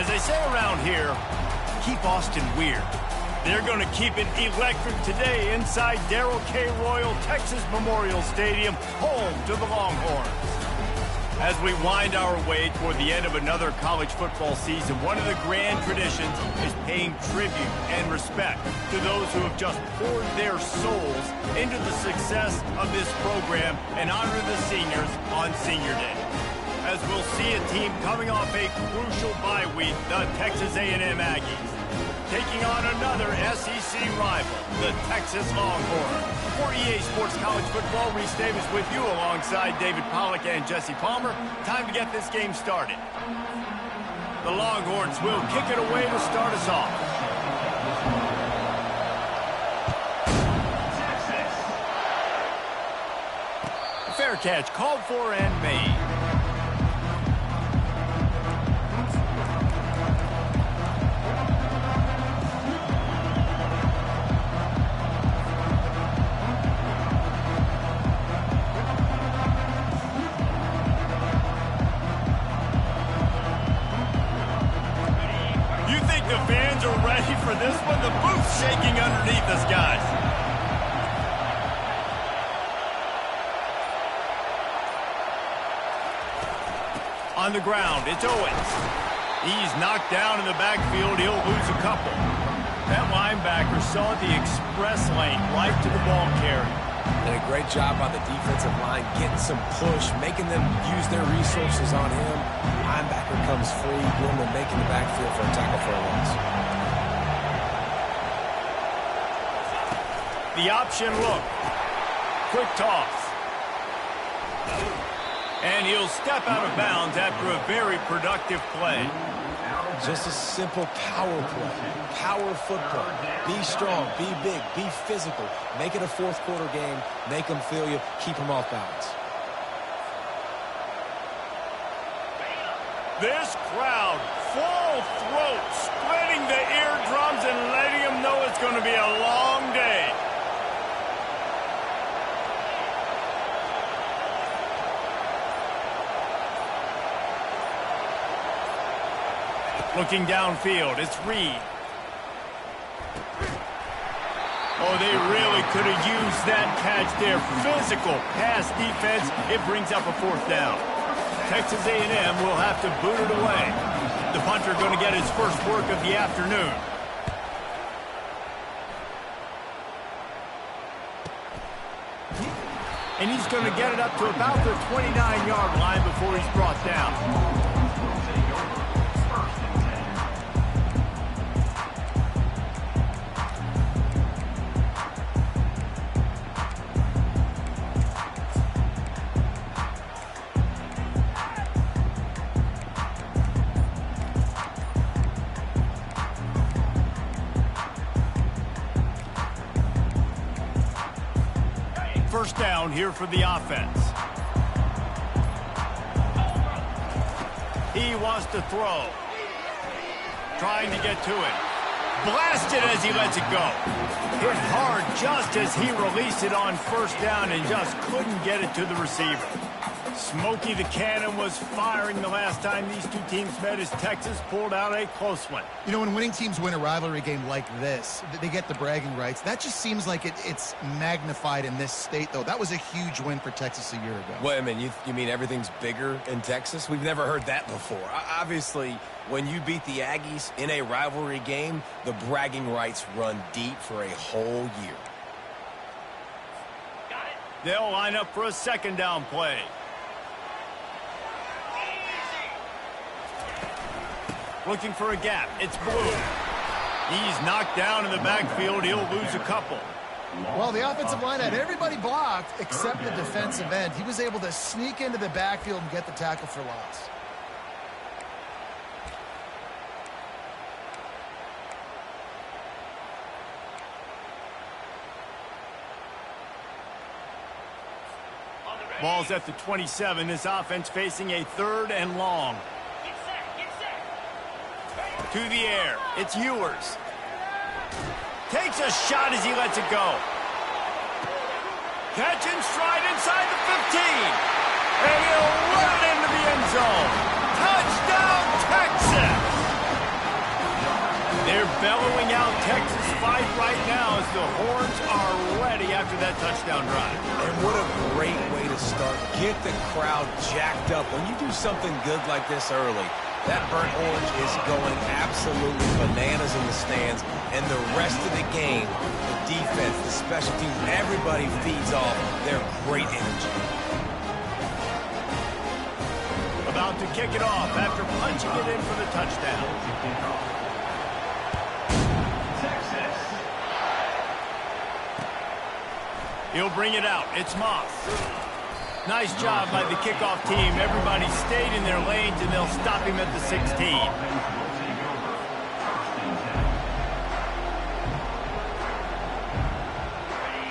As they say around here, keep Austin weird. They're going to keep it electric today inside Darrell K. Royal Texas Memorial Stadium, home to the Longhorns. As we wind our way toward the end of another college football season, one of the grand traditions is paying tribute and respect to those who have just poured their souls into the success of this program and honor the seniors on Senior Day. As we'll see a team coming off a crucial bye week, the Texas A&M Aggies, taking on another SEC rival, the Texas Longhorns. For EA Sports College Football, Reese Davis with you alongside David Pollack and Jesse Palmer. Time to get this game started. The Longhorns will kick it away to start us off. Fair catch called for and made. For this one, the booth's shaking underneath us, guys. On the ground, it's Owens. He's knocked down in the backfield. He'll lose a couple. That linebacker saw the express lane right to the ball carrier. And a great job by the defensive line getting some push, making them use their resources on him. Linebacker comes free, Gilman making the backfield for a tackle for a loss. The option look. Quick toss. And he'll step out of bounds after a very productive play. Just a simple power play. Power football. Be strong, be big, be physical. Make it a fourth quarter game. Make them feel you. Keep them off balance. This crowd, full throat, splitting the eardrums and letting them know it's going to be a long day. Looking downfield, it's Reed. Oh, they really could have used that catch there. Physical pass defense. It brings up a fourth down. Texas A&M will have to boot it away. The punter going to get his first work of the afternoon. And he's going to get it up to about the 29-yard line before he's brought down. First down here for the offense. He wants to throw. Trying to get to it. Blasted as he lets it go. Hit hard just as he released it on first down and just couldn't get it to the receiver. Smokey the Cannon was firing the last time these two teams met as Texas pulled out a close one. You know, when winning teams win a rivalry game like this, they get the bragging rights. That just seems like it's magnified in this state, though. That was a huge win for Texas a year ago. Wait a minute, you mean everything's bigger in Texas? We've never heard that before. Obviously, when you beat the Aggies in a rivalry game, the bragging rights run deep for a whole year. They'll line up for a second down play. Looking for a gap. It's Blue. He's knocked down in the backfield. He'll lose a couple. Well, the offensive line had everybody blocked except the defensive end. He was able to sneak into the backfield and get the tackle for loss. Ball's at the 27. This offense facing a third and long. To the air. It's Ewers. Takes a shot as he lets it go. Catch and stride inside the 15. And he'll run it into the end zone. Touchdown, Texas! They're bellowing out Texas fight right now as the horns are ready after that touchdown drive. And what a great way to start. Get the crowd jacked up. When you do something good like this early, that burnt orange is going absolutely bananas in the stands. And the rest of the game, the defense, the special teams, everybody feeds off their great energy. About to kick it off after punching it in for the touchdown. He'll bring it out. It's Moss. Nice job by the kickoff team. Everybody stayed in their lanes, and they'll stop him at the 16.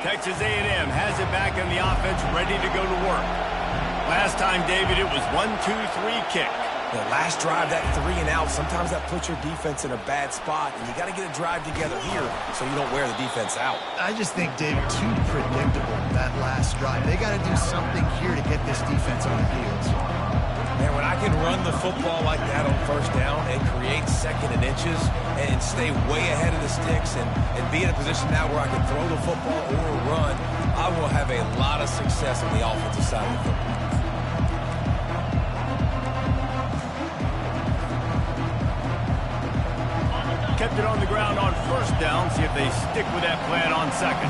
Texas A&M has it back in the offense, ready to go to work. Last time, David, it was 1-2-3 kick. The last drive, that 3 and out, sometimes that puts your defense in a bad spot, and you got to get a drive together here so you don't wear the defense out. I just think, David, too predictable, that last drive. They got to do something here to get this defense on the field. Man, when I can run the football like that on first down and create second and inches and stay way ahead of the sticks and be in a position now where I can throw the football or run, I will have a lot of success on the offensive side of the football. Kept it on the ground on first down. See if they stick with that plan on second.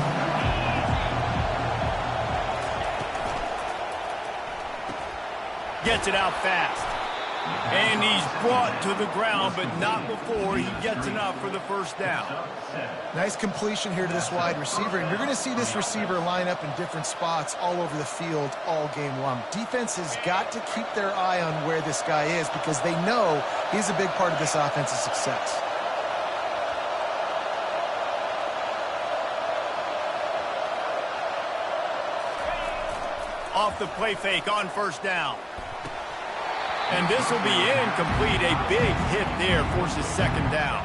Gets it out fast. And he's brought to the ground, but not before he gets enough for the first down. Nice completion here to this wide receiver. And you're going to see this receiver line up in different spots all over the field all game long. Defense has got to keep their eye on where this guy is because they know he's a big part of this offense's success. Off the play fake on first down. And this will be incomplete. A big hit there forces second down.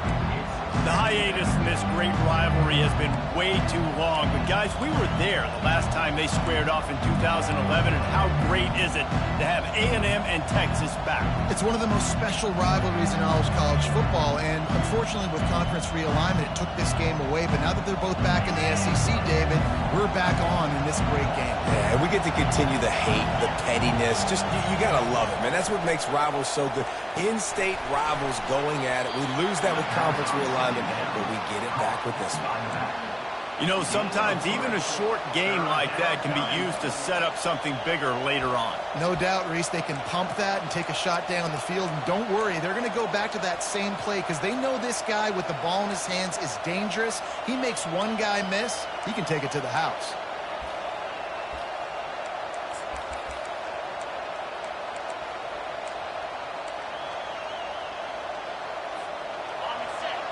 The hiatus in this great rivalry has been way too long. But, guys, we were there the last time they squared off in 2011. And how great is it to have A&M and Texas back? It's one of the most special rivalries in all of college football. And, unfortunately, with conference realignment, it took this game away. But now that they're both back in the SEC, David, we're back on in this great game. Yeah, and we get to continue the hate, the pettiness. Just, you got to love it, man. That's what makes rivals so good. In-state rivals going at it. We lose that with conference realignment, but we get it back with this one. You know, sometimes even a short game like that can be used to set up something bigger later on. No doubt, Reese, they can pump that and take a shot down the field. And don't worry, they're going to go back to that same play because they know this guy with the ball in his hands is dangerous. He makes one guy miss, he can take it to the house.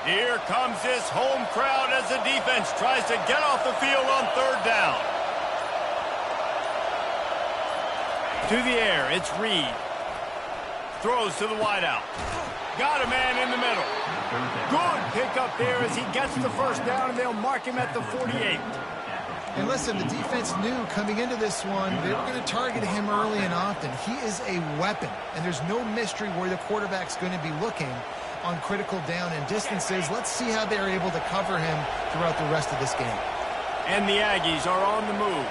Here comes this home crowd as the defense tries to get off the field on third down. To the air, it's Reed. Throws to the wideout. Got a man in the middle. Good pickup there as he gets the first down, and they'll mark him at the 48. And listen, the defense knew coming into this one, they were going to target him early and often. He is a weapon, and there's no mystery where the quarterback's going to be looking on critical down and distances. Let's see how they're able to cover him throughout the rest of this game. And the Aggies are on the move.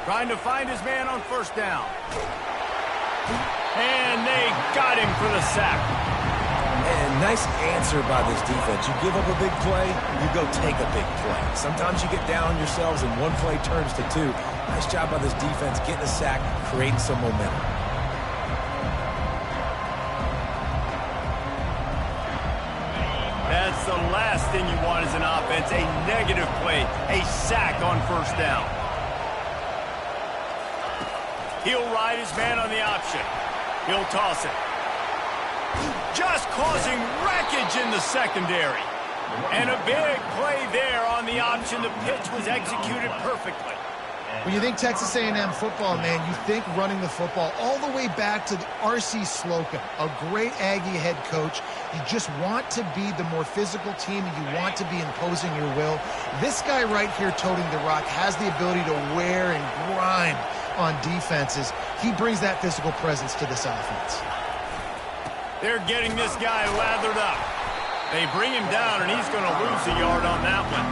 Trying to find his man on first down. And they got him for the sack. And nice answer by this defense. You give up a big play, you go take a big play. Sometimes you get down on yourselves and one play turns to two. Nice job by this defense getting a sack, creating some momentum. That's the last thing you want as an offense, a negative play, a sack on first down. He'll ride his man on the option. He'll toss it. Just causing wreckage in the secondary. And a big play there on the option. The pitch was executed perfectly. When you think Texas A&M football, man, you think running the football all the way back to R.C. Slocum, a great Aggie head coach. You just want to be the more physical team, and you want to be imposing your will. This guy right here toting the rock has the ability to wear and grind on defenses. He brings that physical presence to this offense. They're getting this guy lathered up. They bring him down, and he's going to lose a yard on that one.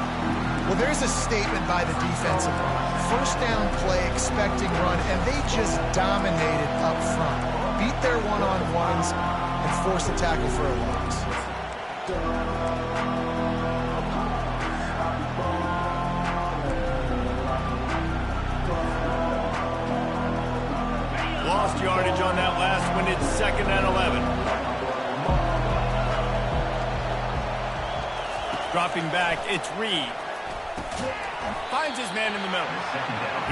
Well, there's a statement by the defensive line. First down play, expecting run, and they just dominated up front. Beat their one-on-ones and forced the tackle for a loss. Lost yardage on that last one. It's 2nd and 11. Dropping back, it's Reed. Finds his man in the middle.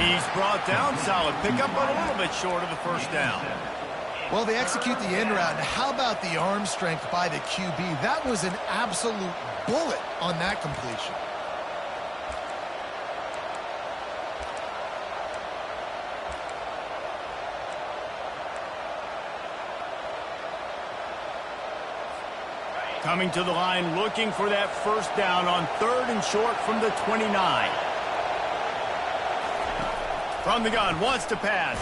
He's brought down. Solid pickup, but a little bit short of the first down. Well, they execute the end route. And how about the arm strength by the QB? That was an absolute bullet on that completion. Coming to the line, looking for that first down on 3rd and short from the 29. From the gun, wants to pass.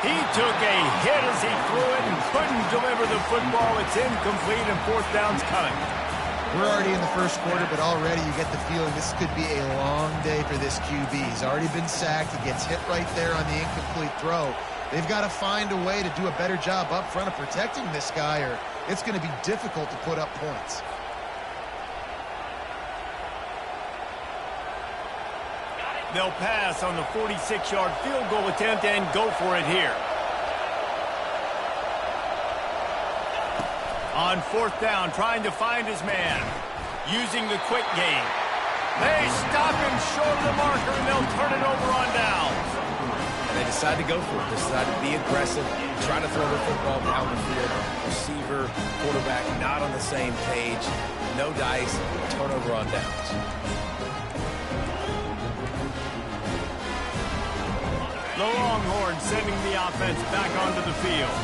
He took a hit as he threw it and couldn't deliver the football. It's incomplete, and 4th down's coming. We're already in the first quarter, but already you get the feeling this could be a long day for this QB. He's already been sacked. He gets hit right there on the incomplete throw. They've got to find a way to do a better job up front of protecting this guy, or it's going to be difficult to put up points. They'll pass on the 46-yard field goal attempt and go for it here. On 4th down, trying to find his man. Using the quick game. They stop him short of the marker, and they'll turn it over on downs. And they decide to go for it. They decide to be aggressive, try to throw the football down the field. Receiver, quarterback, not on the same page. No dice, turnover on downs. The Longhorns sending the offense back onto the field.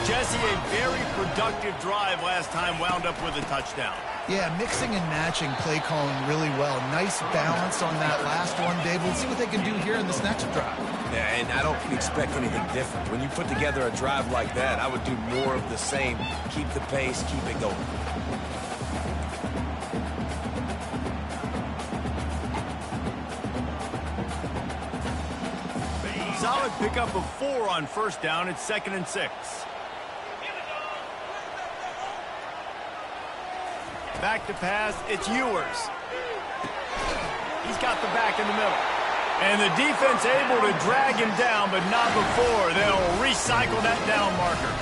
Jesse, a very productive drive last time, wound up with a touchdown. Yeah, mixing and matching play calling really well. Nice balance on that last one, Dave. We'll see what they can do here in this next drive. Yeah, and I don't expect anything different. When you put together a drive like that, I would do more of the same. Keep the pace, keep it going. Solid pickup of 4 on first down. It's 2nd and 6. Back to pass. It's Ewers. He's got the back in the middle. And the defense able to drag him down, but not before. They'll recycle that down marker.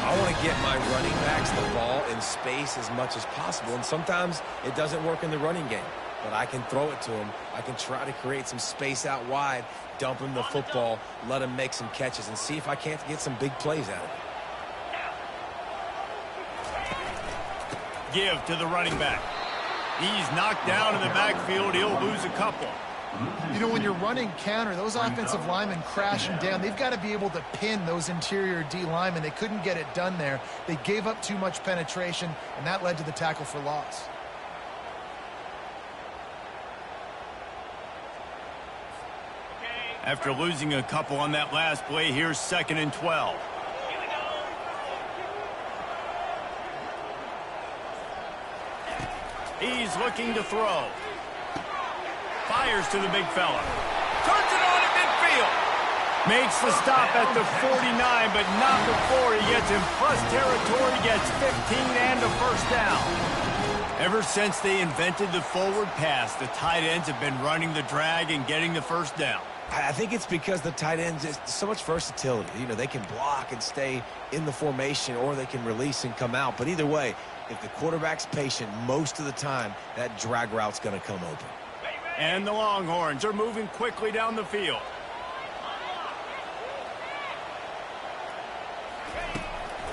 I want to get my running backs the ball in space as much as possible, and sometimes it doesn't work in the running game. But I can throw it to him. I can try to create some space out wide, dump him the football, let him make some catches, and see if I can't get some big plays out of it. Give to the running back. He's knocked down in the backfield. He'll lose a couple. You know, when you're running counter, those offensive linemen crashing down, they've got to be able to pin those interior D linemen. They couldn't get it done there. They gave up too much penetration, and that led to the tackle for loss. After losing a couple on that last play, here's 2nd and 12. He's looking to throw. Fires to the big fella. Turns it on at midfield. Makes the stop at the 49, but not before he gets in plus territory, gets 15 and a first down. Ever since they invented the forward pass, the tight ends have been running the drag and getting the first down. I think it's because the tight ends is so much versatility. You know, they can block and stay in the formation, or they can release and come out. But either way, if the quarterback's patient most of the time, that drag route's going to come open. And the Longhorns are moving quickly down the field.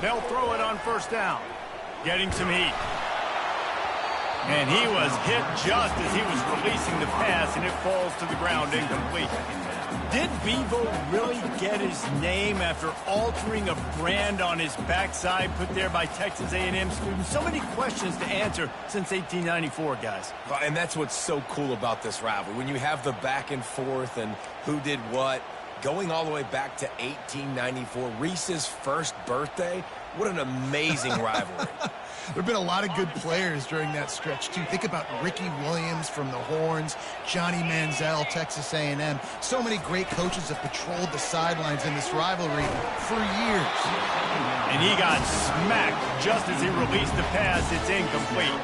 They'll throw it on first down. Getting some heat. And he was hit just as he was releasing the pass, and it falls to the ground incomplete. Did Bevo really get his name after altering a brand on his backside put there by Texas A&M students? So many questions to answer since 1894, guys. And that's what's so cool about this rivalry. When you have the back and forth and who did what, Going all the way back to 1894, Reese's first birthday. What an amazing rivalry. There have been a lot of good players during that stretch, too. Think about Ricky Williams from the Horns, Johnny Manziel, Texas A&M. So many great coaches have patrolled the sidelines in this rivalry for years. And he got smacked just as he released the pass. It's incomplete.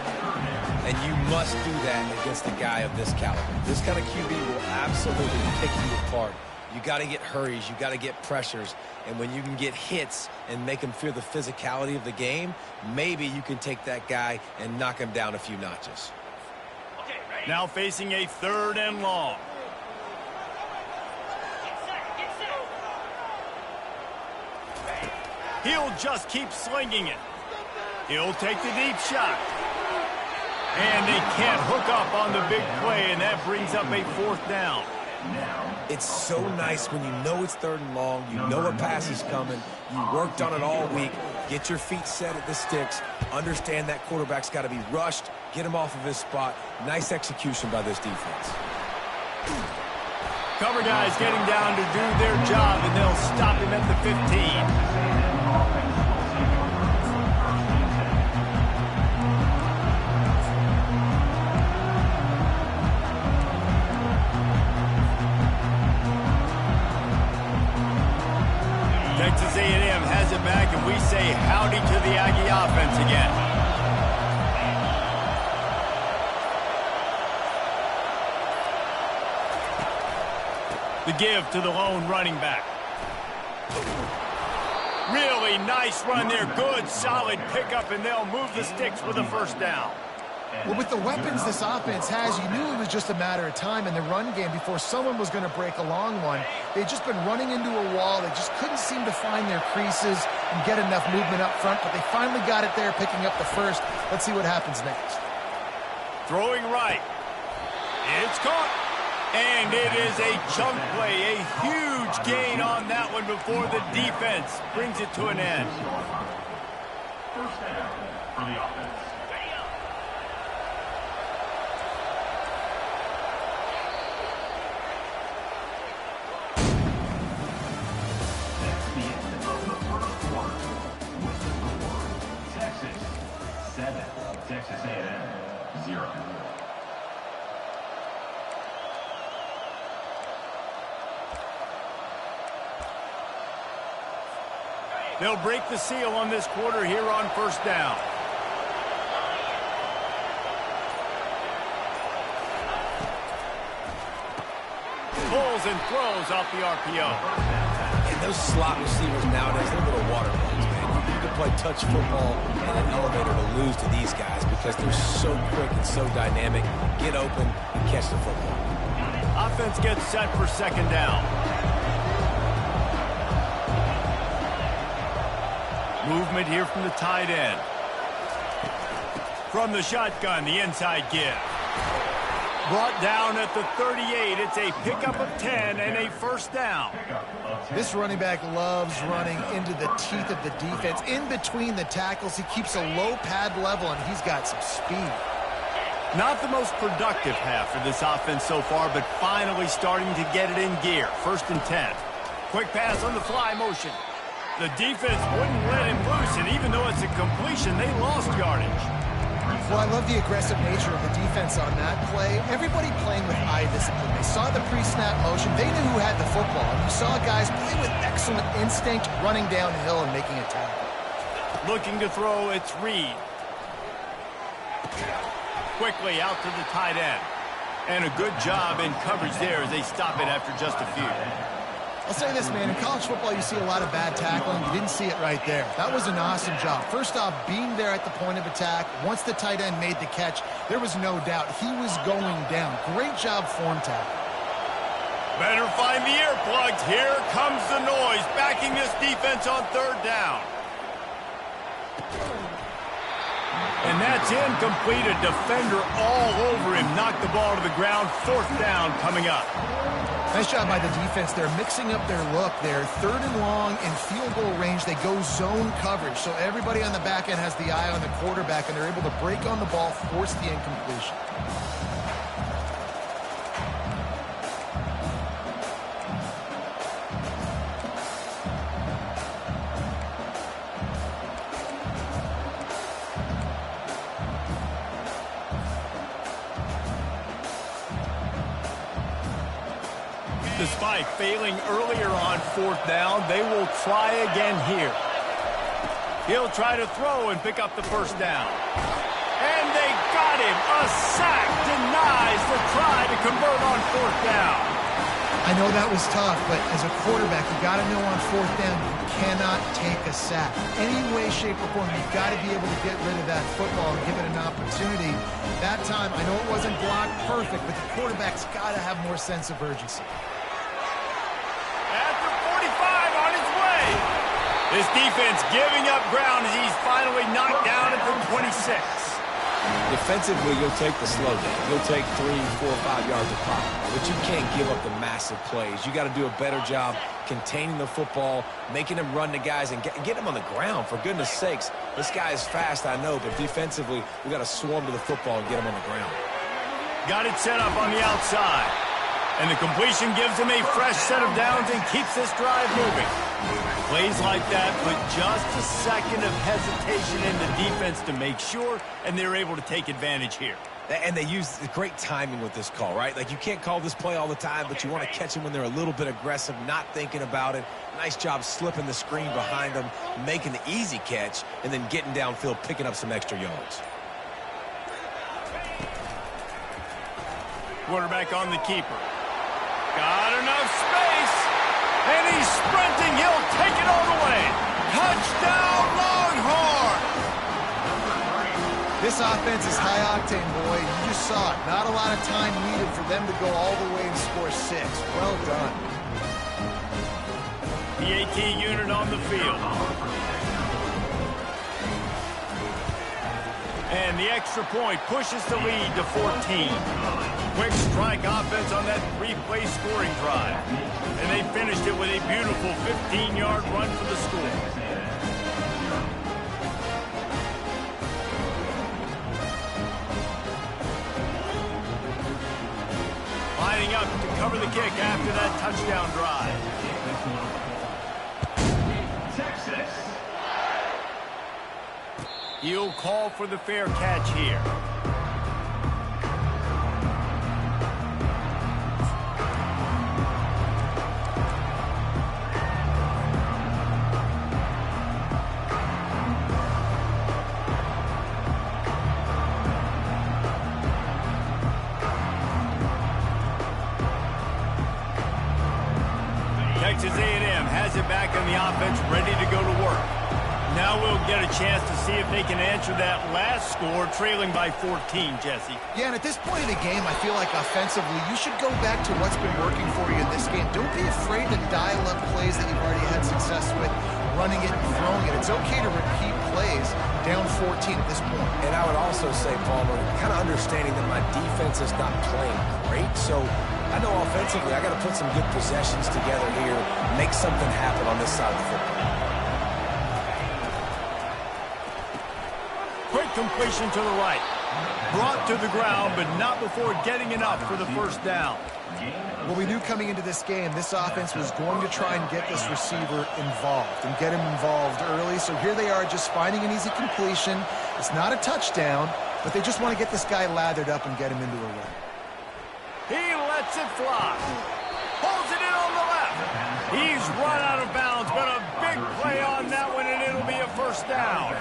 And you must do that against a guy of this caliber. This kind of QB will absolutely pick you apart. You got to get hurries, you got to get pressures, and when you can get hits and make him fear the physicality of the game, maybe you can take that guy and knock him down a few notches. Now facing a 3rd and long. He'll just keep slinging it. He'll take the deep shot. And they can't hook up on the big play, and that brings up a 4th down. It's so nice when you know it's 3rd and long, you know a pass is coming, you worked on it all week, get your feet set at the sticks, understand that quarterback's got to be rushed, get him off of his spot. Nice execution by this defense. Cover guys getting down to do their job, and they'll stop him at the 15. Texas A&M has it back, and we say howdy to the Aggie offense again. The give to the lone running back. Really nice run there. Good, solid pickup, and they'll move the sticks with a 1st down. Well, with the weapons this offense has, you knew it was just a matter of time in the run game before someone was going to break a long one. They'd just been running into a wall. They just couldn't seem to find their creases and get enough movement up front, but they finally got it there, picking up the 1st. Let's see what happens next. Throwing right. It's caught. And it is a chunk play, a huge gain on that one before the defense brings it to an end. 1st down for the offense. Texas A&M 0. They'll break the seal on this quarter here on 1st down. Pulls and throws off the RPO. And those slot receivers nowadays, they're little water bugs, man. You can play touch football in an elevator to lose to these guys because they're so quick and so dynamic. Get open and catch the football. Offense gets set for 2nd down. Movement here from the tight end. From the shotgun, the inside give. Brought down at the 38. It's a pickup of 10 and a 1st down. This running back loves running into the teeth of the defense. In between the tackles, he keeps a low pad level, and he's got some speed. Not the most productive half for this offense so far, but finally starting to get it in gear. 1st and 10. Quick pass on the fly motion. The defense wouldn't let him loose, and even though it's a completion, they lost yardage. Well, I love the aggressive nature of the defense on that play. Everybody playing with eye discipline. They saw the pre-snap motion. They knew who had the football. And you saw guys play with excellent instinct, running downhill and making a tackle. Looking to throw, it's Reed. Quickly out to the tight end. And a good job in coverage there as they stop it after just a few. I'll say this, man. In college football, you see a lot of bad tackling. You didn't see it right there. That was an awesome job. First off, being there at the point of attack. Once the tight end made the catch, there was no doubt he was going down. Great job form tackle. Better find the earplugs. Here comes the noise, backing this defense on 3rd down. And that's incomplete. A defender all over him. Knocked the ball to the ground. 4th down coming up. Nice job by the defense. They're mixing up their look. They're 3rd and long in field goal range. They go zone coverage. So everybody on the back end has the eye on the quarterback, and they're able to break on the ball, force the incompletion. Despite failing earlier on 4th down, they will try again here. He'll try to throw and pick up the 1st down. And they got him. A sack denies the try to convert on 4th down. I know that was tough, but as a quarterback, you got to know on 4th down, you cannot take a sack. Any way, shape, or form, you've got to be able to get rid of that football and give it an opportunity. That time, I know it wasn't blocked perfect, but the quarterback's got to have more sense of urgency. At the 45 on his way. This defense giving up ground as he's finally knocked down at the 26. Defensively, you'll take the slow down. You'll take 3, 4, 5 yards of pop. But you can't give up the massive plays. You got to do a better job containing the football, making them run the guys, and get them on the ground. For goodness sakes, this guy is fast, I know, but defensively, we got to swarm to the football and get him on the ground. Got it set up on the outside. And the completion gives him a fresh set of downs and keeps this drive moving. Plays like that put just a second of hesitation in the defense to make sure, and they're able to take advantage here. And they use great timing with this call, right? Like, you can't call this play all the time, but you want to catch them when they're a little bit aggressive, not thinking about it. Nice job slipping the screen behind them, making the easy catch, and then getting downfield, picking up some extra yards. Quarterback on the keeper. Got enough space. And he's sprinting. He'll take it all the way. Touchdown, Longhorn! This offense is high-octane, boy. You just saw it. Not a lot of time needed for them to go all the way and score 6. Well done. The AT unit on the field. And the extra point pushes the lead to 14. Quick strike offense on that 3-play scoring drive. And they finished it with a beautiful 15-yard run for the score. Lining up to cover the kick after that touchdown drive. Texas. He'll call for the fair catch here. Texas A&M has it back on the offense, ready to go to work. Now we'll get a chance to see if they can answer that last score, trailing by 14, Jesse. Yeah, and at this point in the game, I feel like offensively, you should go back to what's been working for you in this game. Don't be afraid to dial up plays that you've already had success with, running it and throwing it. It's okay to repeat plays down 14 at this point. And I would also say, Palmer, kind of understanding that my defense is not playing great, so I know offensively I got to put some good possessions together here, make something happen on this side of the football. Quick completion to the right. Brought to the ground, but not before getting enough for the 1st down. Well, we knew coming into this game, this offense was going to try and get this receiver involved and get him involved early. So here they are just finding an easy completion. It's not a touchdown, but they just want to get this guy lathered up and get him into a run. He lets it fly. Pulls it in on the left. He's run out of bounds, but a big play on that one, and it'll be a 1st down.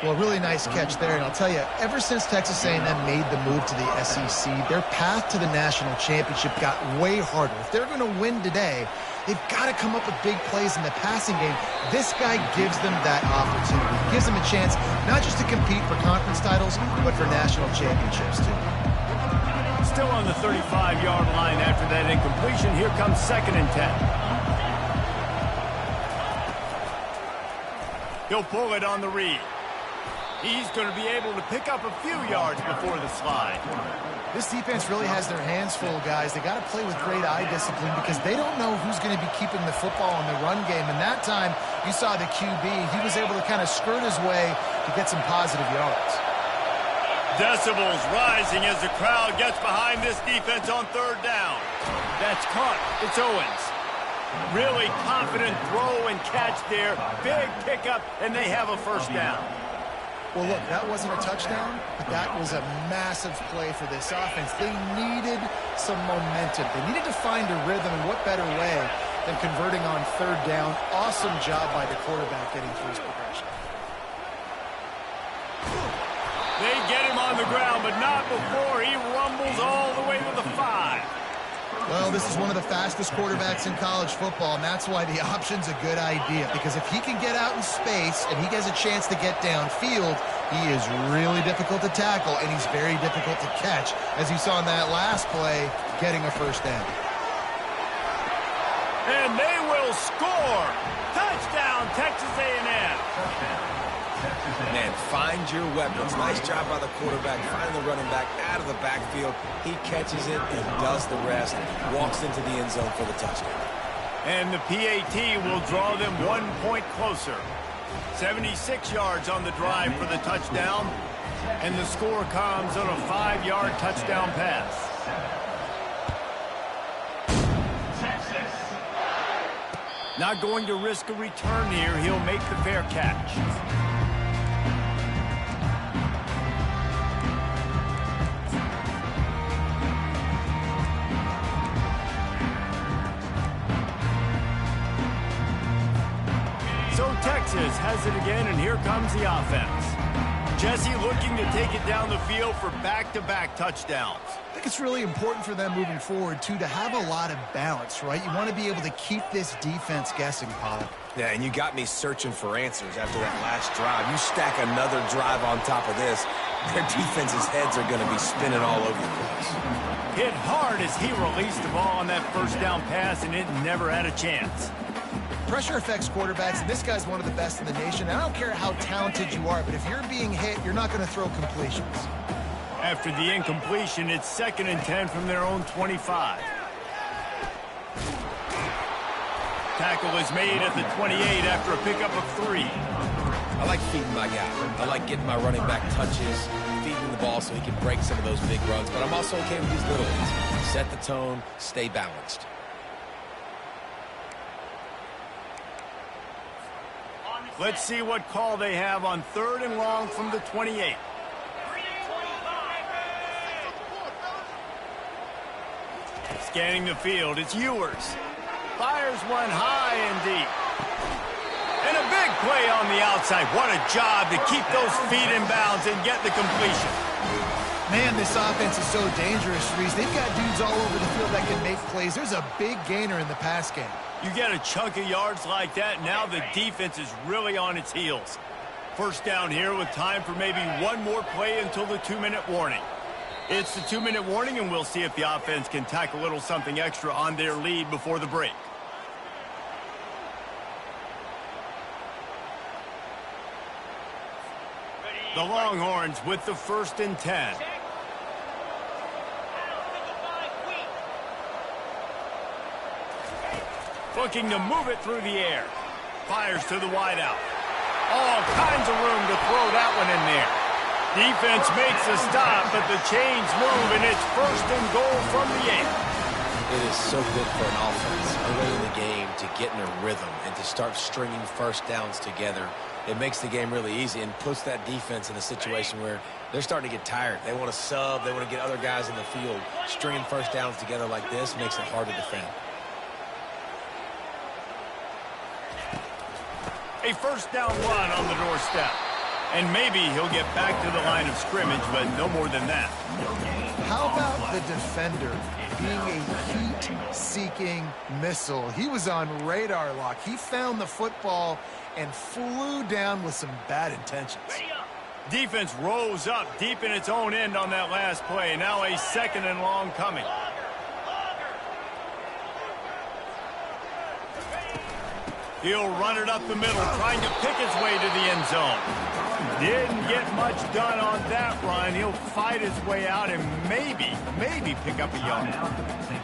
Well, really nice catch there, and I'll tell you, ever since Texas A&M made the move to the SEC, their path to the national championship got way harder. If they're going to win today, they've got to come up with big plays in the passing game. This guy gives them that opportunity. He gives them a chance not just to compete for conference titles, but for national championships, too. Still on the 35-yard line after that incompletion. Here comes 2nd and 10. He'll pull it on the read. He's going to be able to pick up a few yards before the slide. This defense really has their hands full, guys. They got to play with great eye discipline because they don't know who's going to be keeping the football in the run game. And that time, you saw the QB. He was able to kind of skirt his way to get some positive yards. Decibels rising as the crowd gets behind this defense on 3rd down. That's caught. It's Owens. Really confident throw and catch there. Big pickup, and they have a 1st down. Well, look, that wasn't a touchdown, but that was a massive play for this offense. They needed some momentum. They needed to find a rhythm, and what better way than converting on third down. Awesome job by the quarterback getting through his progression. They get him on the ground, but not before he rumbles all the way to the 5. Well, this is one of the fastest quarterbacks in college football, and that's why the option's a good idea. Because if he can get out in space and he gets a chance to get downfield, he is really difficult to tackle, and he's very difficult to catch, as you saw in that last play, getting a first down. And they will score! Touchdown, Texas A&M! Man, find your weapons. Nice job by the quarterback, finding the running back out of the backfield. He catches it and does the rest, walks into the end zone for the touchdown. And the PAT will draw them 1 point closer. 76 yards on the drive for the touchdown, and the score comes on a 5-yard touchdown pass. Not going to risk a return here. He'll make the fair catch. So Texas has it again, and here comes the offense. Jesse looking to take it down the field for back-to-back touchdowns. I think it's really important for them moving forward, too, to have a lot of balance, right? You want to be able to keep this defense guessing, Pollock. Yeah, and you got me searching for answers after that last drive. You stack another drive on top of this, their defense's heads are going to be spinning all over the place. Hit hard as he released the ball on that first down pass, and it never had a chance. Pressure affects quarterbacks, and this guy's one of the best in the nation. I don't care how talented you are, but if you're being hit, you're not going to throw completions. After the incompletion, it's 2nd and 10 from their own 25. Tackle is made at the 28 after a pickup of 3. I like feeding my guy. I like getting my running back touches, feeding the ball so he can break some of those big runs, but I'm also okay with these little ones. Set the tone, stay balanced. Let's see what call they have on 3rd and long from the 28. Scanning the field, it's Ewers. Fires one high and deep. And a big play on the outside. What a job to keep those feet in bounds and get the completion. Man, this offense is so dangerous, Reese. They've got dudes all over the field that can make plays. There's a big gainer in the pass game. You get a chunk of yards like that, now the defense is really on its heels. First down here with time for maybe one more play until the 2-minute warning. It's the 2-minute warning, and we'll see if the offense can tack a little something extra on their lead before the break. The Longhorns with the 1st and 10. Looking to move it through the air. Fires to the wideout. All kinds of room to throw that one in there. Defense makes a stop, but the chains move, and it's 1st and goal from the 8. It is so good for an offense early in the game to get in a rhythm and to start stringing first downs together. It makes the game really easy and puts that defense in a situation where they're starting to get tired. They want to sub. They want to get other guys in the field. Stringing first downs together like this makes it hard to defend. A first down run on the doorstep. And maybe he'll get back to the line of scrimmage, but no more than that. How about the defender being a heat-seeking missile? He was on radar lock. He found the football and flew down with some bad intentions. Defense rose up deep in its own end on that last play. Now a 2nd and long coming. He'll run it up the middle, trying to pick his way to the end zone. Didn't get much done on that run. He'll fight his way out and maybe pick up a yard.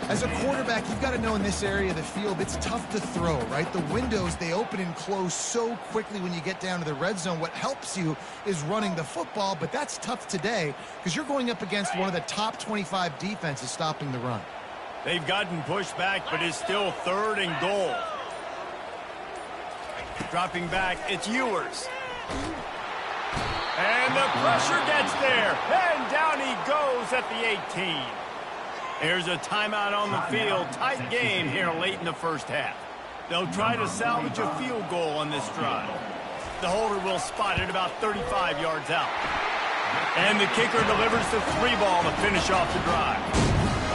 As a quarterback, you've got to know in this area of the field, it's tough to throw, right? The windows, they open and close so quickly when you get down to the red zone. What helps you is running the football, but that's tough today because you're going up against one of the top 25 defenses stopping the run. They've gotten pushed back, but it's still 3rd and goal. Dropping back, it's Ewers. And the pressure gets there. And down he goes at the 18. There's a timeout on the field. Tight game here late in the first half. They'll try to salvage a field goal on this drive. The holder will spot it about 35 yards out. And the kicker delivers the 3-ball to finish off the drive.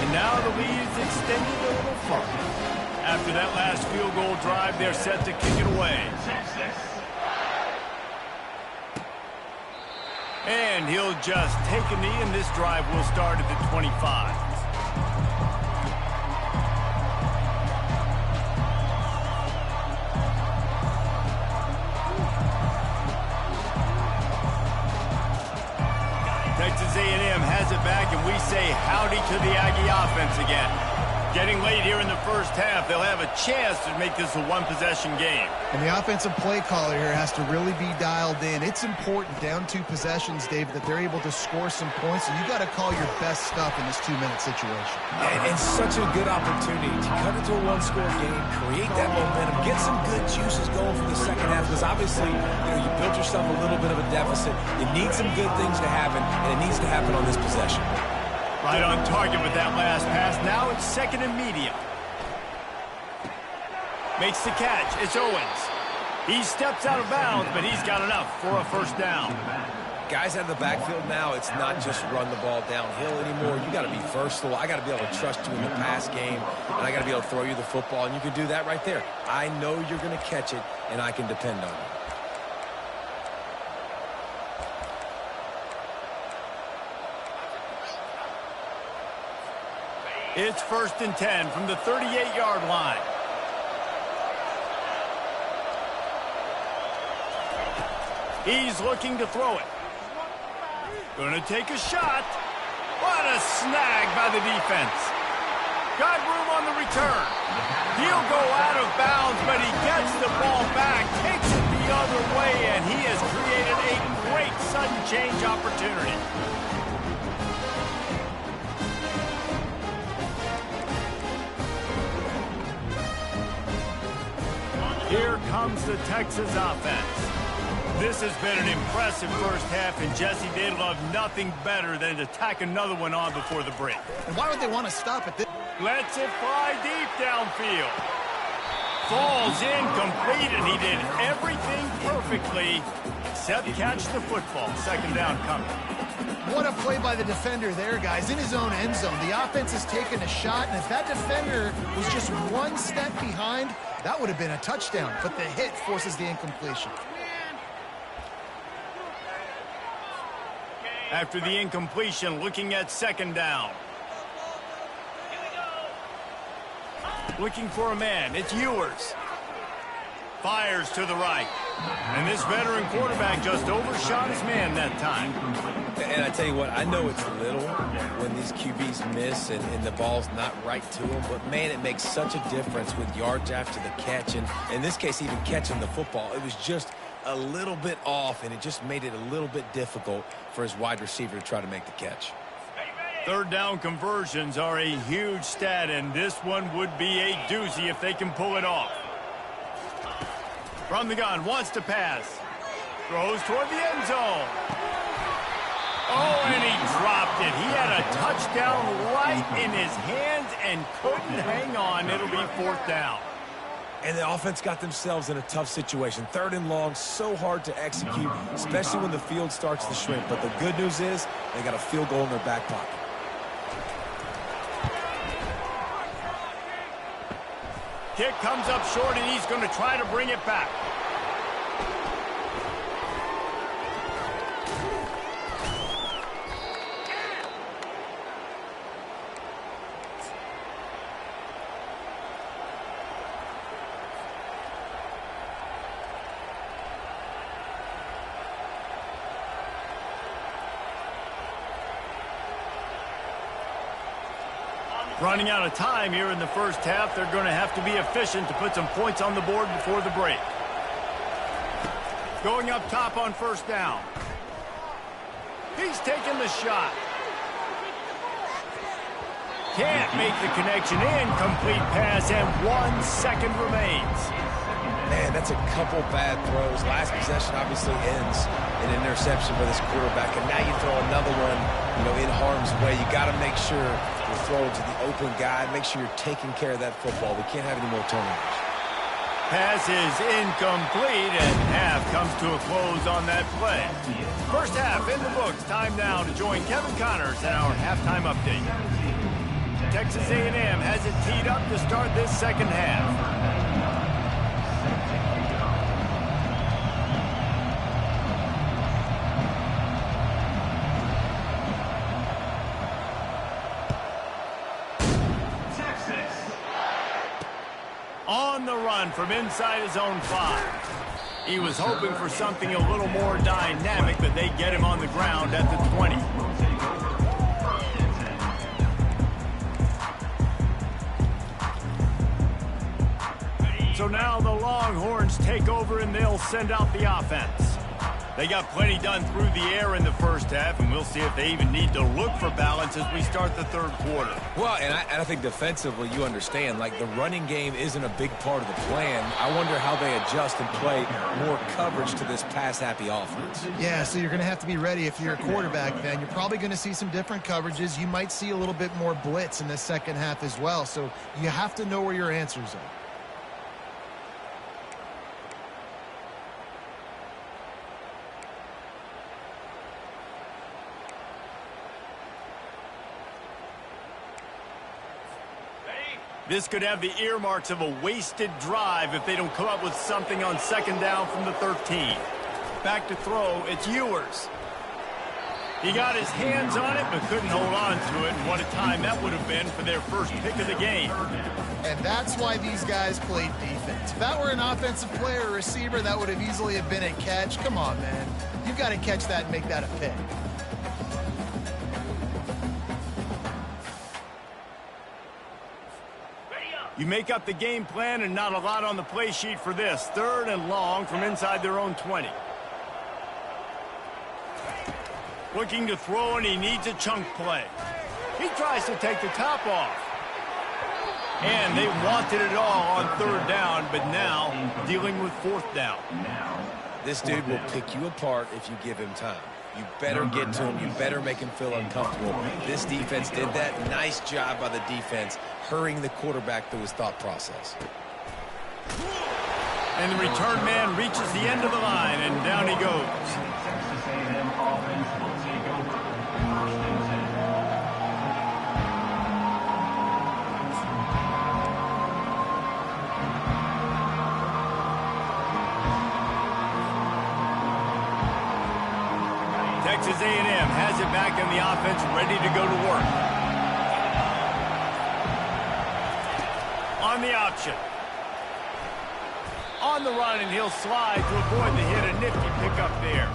And now the lead is extended a little further. After that last field goal drive, they're set to kick it away. And he'll just take a knee, and this drive will start at the 25. Texas A&M has it back, and we say howdy to the Aggie offense again. Getting late here in the first half, they'll have a chance to make this a one-possession game. And the offensive play caller here has to really be dialed in. It's important, down 2 possessions, David, that they're able to score some points, and you got to call your best stuff in this 2-minute situation. And such a good opportunity to cut into a one-score game, create that momentum, get some good juices going for the second half, because obviously, you built yourself a little bit of a deficit. You need some good things to happen, and it needs to happen on this possession. Right on target with that last pass. Now it's second and medium. Makes the catch. It's Owens. He steps out of bounds, but he's got enough for a first down. Guys out of the backfield now, it's not just run the ball downhill anymore. You got to be versatile. I got to be able to trust you in the pass game, and I got to be able to throw you the football, and you can do that right there. I know you're going to catch it, and I can depend on it. It's 1st and 10 from the 38-yard line. He's looking to throw it. Going to take a shot. What a snag by the defense. Got room on the return. He'll go out of bounds, but he gets the ball back, takes it the other way, and he has created a great sudden change opportunity. Here comes the Texas offense. This has been an impressive first half, and Jesse, they'd love nothing better than to tack another one on before the break. And why would they want to stop at this? Lets it fly deep downfield. Falls incomplete, and he did everything perfectly except catch the football. Second down coming. What a play by the defender there, guys. In his own end zone, the offense has taken a shot, and if that defender was just one step behind, that would have been a touchdown. But the hit forces the incompletion. After the incompletion, looking at second down. Looking for a man. It's Ewers. Fires to the right. And this veteran quarterback just overshot his man that time. And I tell you what, I know it's little when these QBs miss and the ball's not right to them, but man, it makes such a difference with yards after the catch. And in this case, even catching the football, it was just a little bit off, and it just made it a little bit difficult for his wide receiver to try to make the catch. Third down conversions are a huge stat, and this one would be a doozy if they can pull it off. From the gun, wants to pass. Throws toward the end zone. Oh, and he dropped it. He had a touchdown right in his hands and couldn't hang on. It'll be fourth down. And the offense got themselves in a tough situation. Third and long, so hard to execute, especially when the field starts to shrink. But the good news is they got a field goal in their back pocket. Kick comes up short, and he's going to try to bring it back. Running out of time here in the first half. They're going to have to be efficient to put some points on the board before the break. Going up top on first down. He's taking the shot. Can't make the connection. Incomplete pass, and 1 second remains. Man, that's a couple bad throws. Last possession obviously ends in an interception for this quarterback, and now you throw another one, in harm's way. You got to make sure you're throwing to the open guy. Make sure you're taking care of that football. We can't have any more turnovers. Pass is incomplete, and half comes to a close on that play. First half in the books. Time now to join Kevin Connors in our halftime update. Texas A&M has it teed up to start this second half. On the run from inside his own 5. He was hoping for something a little more dynamic, but they get him on the ground at the 20. So now the Longhorns take over and they'll send out the offense. They got plenty done through the air in the first half, and we'll see if they even need to look for balance as we start the third quarter. Well, and I think defensively, you understand, like the running game isn't a big part of the plan. I wonder how they adjust and play more coverage to this pass-happy offense. Yeah, so you're going to have to be ready if you're a quarterback then. You're probably going to see some different coverages. You might see a little bit more blitz in the second half as well, so you have to know where your answers are. This could have the earmarks of a wasted drive if they don't come up with something on second down from the 13. Back to throw, it's Ewers. He got his hands on it but couldn't hold on to it, and what a time that would have been for their first pick of the game. And that's why these guys played defense. If that were an offensive player or receiver, that would have easily have been a catch. Come on, man. You've got to catch that and make that a pick. You make up the game plan and not a lot on the play sheet for this. Third and long from inside their own 20. Looking to throw, and he needs a chunk play. He tries to take the top off. And they wanted it all on third down, but now dealing with fourth down. This dude will pick you apart if you give him time. You better get to him. You better make him feel uncomfortable. This defense did that. Nice job by the defense, hurrying the quarterback through his thought process. And the return man reaches the end of the line, and down he goes. Texas A&M has it back in the offense, ready to go to work. On the option. On the run, and he'll slide to avoid the hit. A nifty pickup there.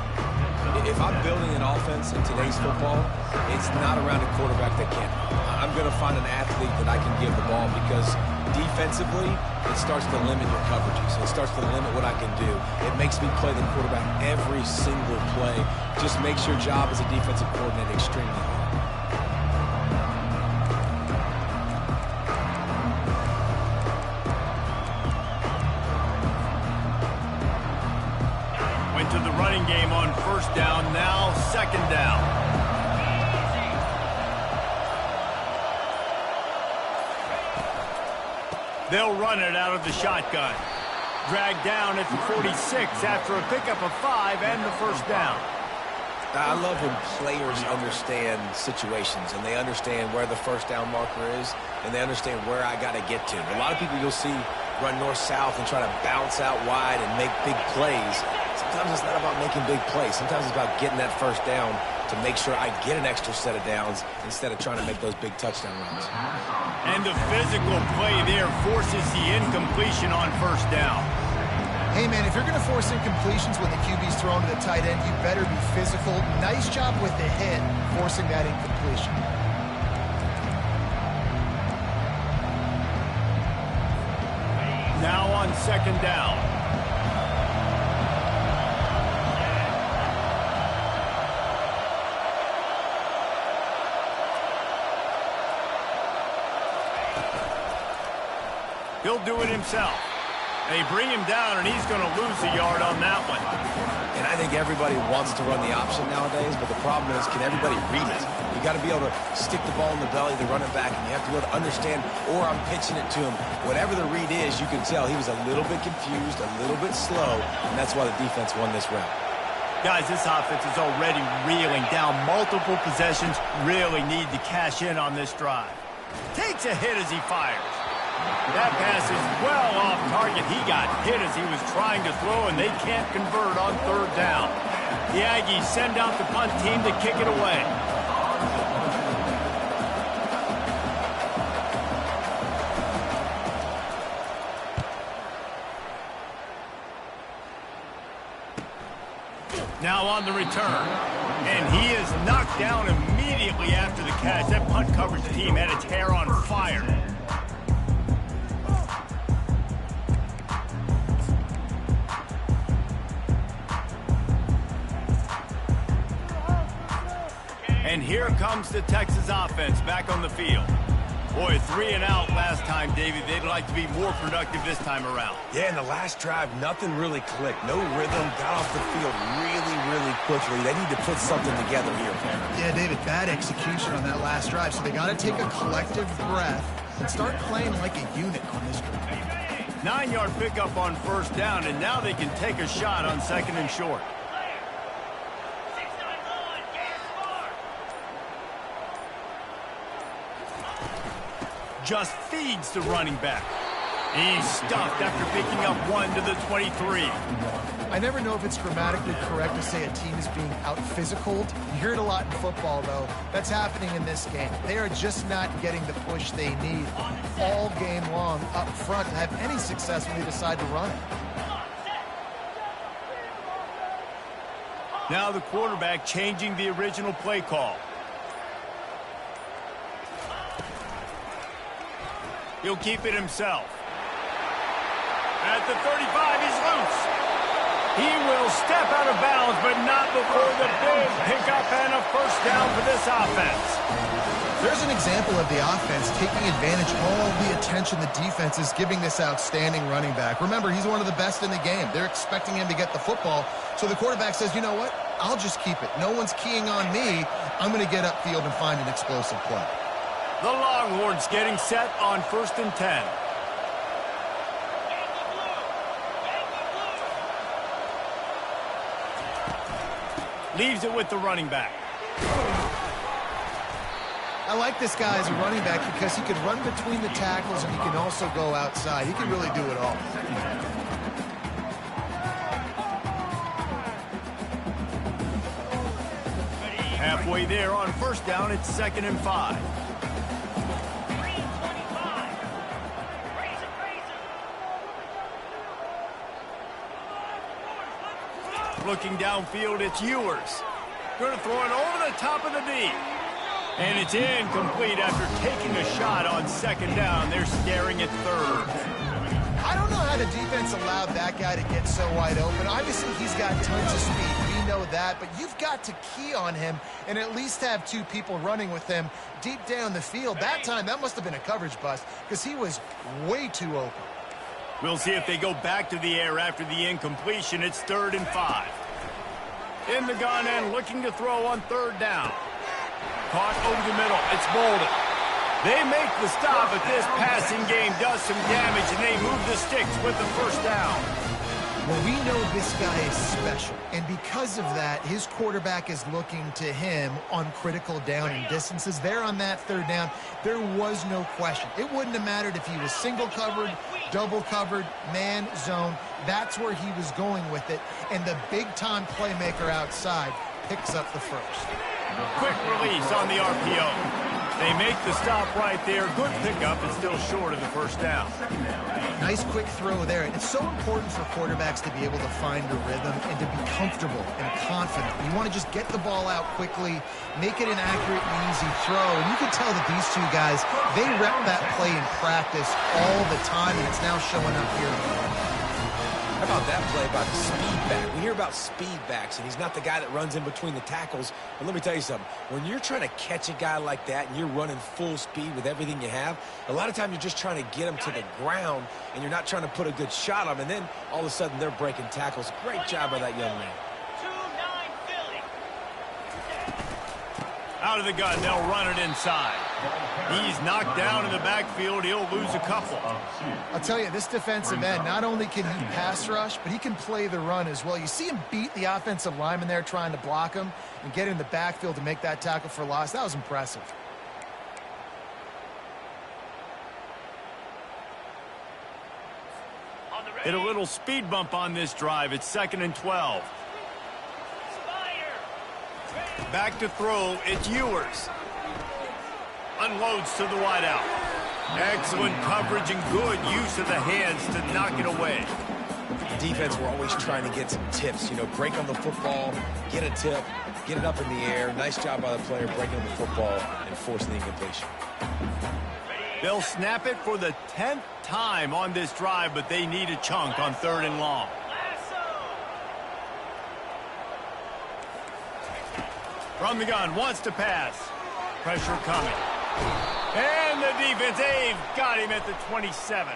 If I'm building an offense in today's football, it's not around a quarterback that can't. I'm going to find an athlete that I can give the ball, because defensively, it starts to limit your coverages. It starts to limit what I can do. It makes me play the quarterback every single play. Just makes your job as a defensive coordinator extremely hard. Went to the running game on first down, now second down. They'll run it out of the shotgun. Dragged down at the 46 after a pickup of 5 and the first down. I love when players understand situations, and they understand where the first down marker is, and they understand where I got to get to. A lot of people you'll see run north-south and try to bounce out wide and make big plays. Sometimes it's not about making big plays. Sometimes it's about getting that first down to make sure I get an extra set of downs instead of trying to make those big touchdown runs. And the physical play there forces the incompletion on first down. Hey, man, if you're going to force incompletions when the QB's thrown to the tight end, you better be physical. Nice job with the hit, forcing that incompletion. Now on second down. He'll do it himself. They bring him down, and he's going to lose a yard on that one. And I think everybody wants to run the option nowadays, but the problem is, can everybody read it? You got to be able to stick the ball in the belly of the running back, and you have to be able to understand, or I'm pitching it to him. Whatever the read is, you can tell he was a little bit confused, a little bit slow, and that's why the defense won this round. Guys, this offense is already reeling down multiple possessions. Really need to cash in on this drive. Takes a hit as he fires. That pass is well off target. He got hit as he was trying to throw, and they can't convert on third down. The Aggies send out the punt team to kick it away. Now on the return, and he is knocked down immediately after the catch. That punt coverage team had its hair on fire. And here comes the Texas offense back on the field. Boy, 3 and out last time, David. They'd like to be more productive this time around. Yeah, in the last drive, nothing really clicked. No rhythm, got off the field really quickly. They need to put something together here. Yeah, David, bad execution on that last drive. So they got to take a collective breath and start playing like a unit on this drive. 9-yard pickup on first down, and now they can take a shot on second and short. Just feeds the running back. He's stuffed after picking up 1 to the 23. I never know if it's grammatically correct to say a team is being out-physicaled. You hear it a lot in football, though. That's happening in this game. They are just not getting the push they need all game long up front to have any success when they decide to run it. Now the quarterback changing the original play call. He'll keep it himself. At the 35, he's loose. He will step out of bounds, but not before the big pickup and a first down for this offense. There's an example of the offense taking advantage of all the attention the defense is giving this outstanding running back. Remember, he's one of the best in the game. They're expecting him to get the football, so the quarterback says, you know what? I'll just keep it. No one's keying on me. I'm going to get upfield and find an explosive play. The Longhorns getting set on 1st and 10. Leaves it with the running back. I like this guy as a running back because he can run between the tackles and he can also go outside. He can really do it all. Halfway there on first down, it's 2nd and 5. Looking downfield, it's Ewers. Going to throw it over the top of the D. And it's incomplete after taking a shot on 2nd down. They're staring at 3rd. I don't know how the defense allowed that guy to get so wide open. Obviously, he's got tons of speed. We know that. But you've got to key on him and at least have 2 people running with him deep down the field. That time, that must have been a coverage bust because he was way too open. We'll see if they go back to the air after the incompletion. It's 3rd and 5. In the gun and looking to throw on 3rd down. Caught over the middle. It's Bolden. They make the stop, but this passing game does some damage, and they move the sticks with the first down. Well, we know this guy is special, and because of that, his quarterback is looking to him on critical down and distances. There on that 3rd down, there was no question. It wouldn't have mattered if he was single covered, double covered, man, zone. That's where he was going with it, and the big-time playmaker outside picks up the first. Quick release on the RPO. They make the stop right there. Good pickup, and still short of the first down. Nice quick throw there. It's so important for quarterbacks to be able to find a rhythm and to be comfortable and confident. You want to just get the ball out quickly, make it an accurate and easy throw. And you can tell that these 2 guys, they rep that play in practice all the time, and it's now showing up here. How about that play by the speed back? We hear about speed backs, and he's not the guy that runs in between the tackles. But let me tell you something. When you're trying to catch a guy like that and you're running full speed with everything you have, a lot of times you're just trying to get him to the ground, and you're not trying to put a good shot on him. And then all of a sudden they're breaking tackles. Great job by that young man. Out of the gun, they'll run it inside. He's knocked down in the backfield. He'll lose a couple. I'll tell you, this defensive end, not only can he pass rush, but he can play the run as well. You see him beat the offensive lineman there trying to block him and get in the backfield to make that tackle for loss. That was impressive. Hit a little speed bump on this drive. It's 2nd and 12. Back to throw. It's Ewers. Unloads to the wideout. Excellent coverage and good use of the hands to knock it away. Defense, we're always trying to get some tips. You know, break on the football, get a tip, get it up in the air. Nice job by the player breaking on the football and forcing the incompletion. They'll snap it for the 10th time on this drive, but they need a chunk on 3rd and long. From the gun, wants to pass. Pressure coming. And the defense, they've got him at the 27.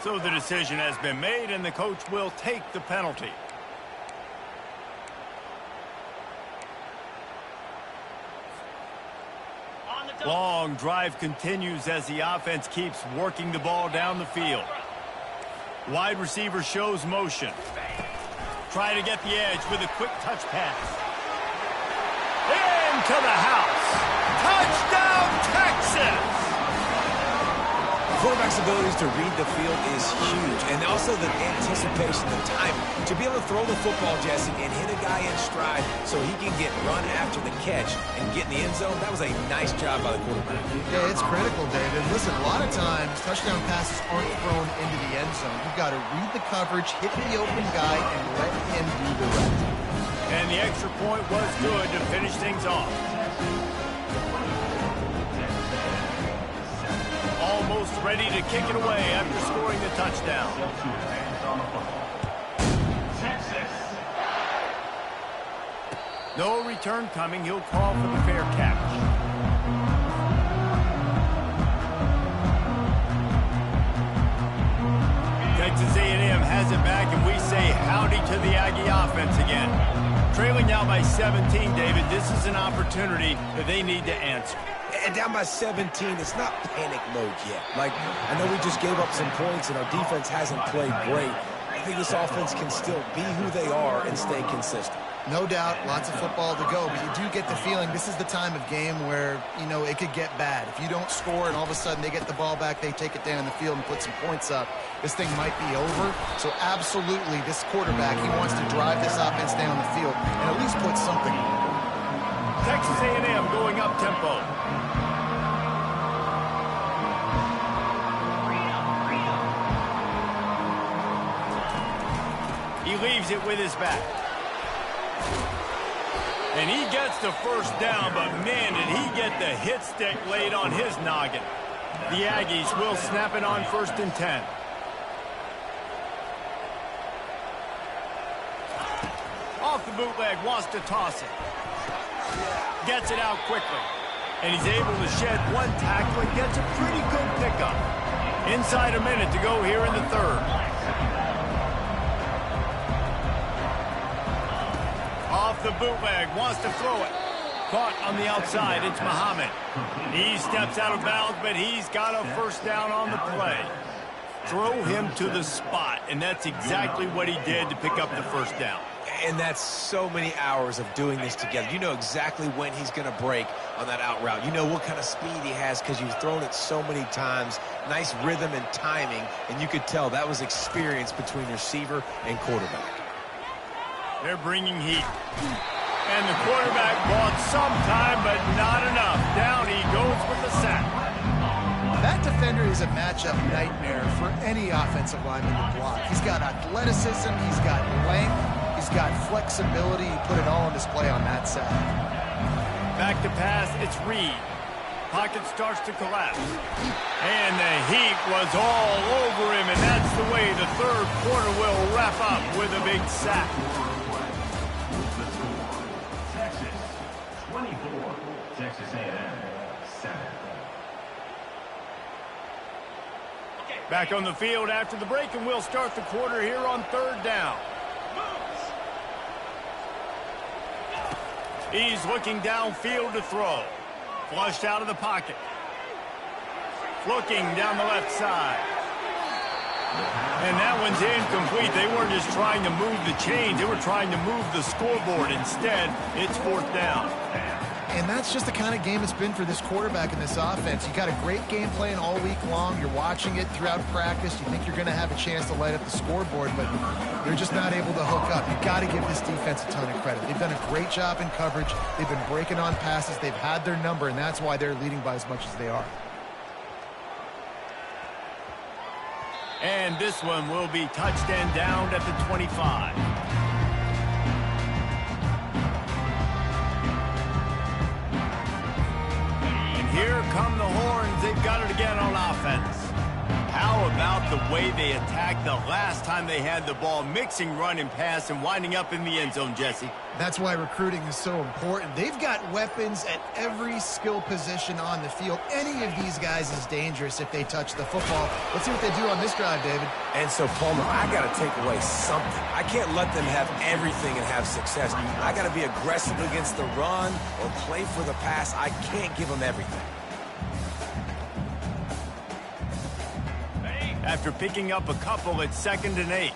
So the decision has been made, and the coach will take the penalty. Long drive continues as the offense keeps working the ball down the field. Wide receiver shows motion. Try to get the edge with a quick touch pass. Into the house. Touchdown, Texas! Quarterback's abilities to read the field is huge, and also the anticipation, the timing. To be able to throw the football, Jesse, and hit a guy in stride so he can get run after the catch and get in the end zone, that was a nice job by the quarterback. Yeah, it's critical, David. Listen, a lot of times, touchdown passes aren't thrown into the end zone. You've got to read the coverage, hit the open guy, and let him do the rest. And the extra point was good to finish things off. Almost ready to kick it away after scoring the touchdown. No return coming. He'll call for the fair catch. Texas A&M has it back, and we say howdy to the Aggie offense again. Trailing now by 17, David. This is an opportunity that they need to answer. And down by 17, it's not panic mode yet. Like, I know we just gave up some points and our defense hasn't played great. I think this offense can still be who they are and stay consistent. No doubt, lots of football to go, but you do get the feeling this is the time of game where, you know, it could get bad. If you don't score and all of a sudden they get the ball back, they take it down the field and put some points up, this thing might be over. So absolutely, this quarterback, he wants to drive this offense down the field and at least put something on. Texas A&M going up tempo. He leaves it with his back. And he gets the first down, but man, did he get the hit stick laid on his noggin. The Aggies will snap it on 1st and 10. Off the bootleg, wants to toss it. Gets it out quickly. And he's able to shed one tackle and gets a pretty good pickup. Inside a minute to go here in the 3rd. Off the bootleg, wants to throw it. Caught on the outside, it's Muhammad. He steps out of bounds, but he's got a first down on the play. Throw him to the spot, and that's exactly what he did to pick up the first down. And that's so many hours of doing this together. You know exactly when he's going to break on that out route. You know what kind of speed he has because you've thrown it so many times. Nice rhythm and timing, and you could tell that was experience between receiver and quarterback. They're bringing heat. And the quarterback bought some time, but not enough. Down he goes with the sack. That defender is a matchup nightmare for any offensive lineman to block. He's got athleticism, he's got length, he's got flexibility. He put it all on display on that sack. Back to pass, it's Reed. pocket starts to collapse. And the heat was all over him, and that's the way the third quarter will wrap up with a big sack. Texas 24, Texas A&M 7. Back on the field after the break, and we'll start the quarter here on third down. He's looking downfield to throw. Flushed out of the pocket. Looking down the left side. And that one's incomplete. They weren't just trying to move the chains. They were trying to move the scoreboard. Instead, it's fourth down. And that's just the kind of game it's been for this quarterback in this offense. You got a great game plan all week long. You're watching it throughout practice. You think you're going to have a chance to light up the scoreboard, but you're just not able to hook up. You've got to give this defense a ton of credit. They've done a great job in coverage. They've been breaking on passes. They've had their number, and that's why they're leading by as much as they are. And this one will be touched and downed at the 25. Here come the horns. They've got it again on offense. How about the way they attacked the last time they had the ball, mixing run and pass and winding up in the end zone, Jesse? That's why recruiting is so important. They've got weapons at every skill position on the field. Any of these guys is dangerous if they touch the football. Let's see what they do on this drive, David. And so, Palmer, I got to take away something. I can't let them have everything and have success. I got to be aggressive against the run or play for the pass. I can't give them everything. After picking up a couple at 2nd and 8.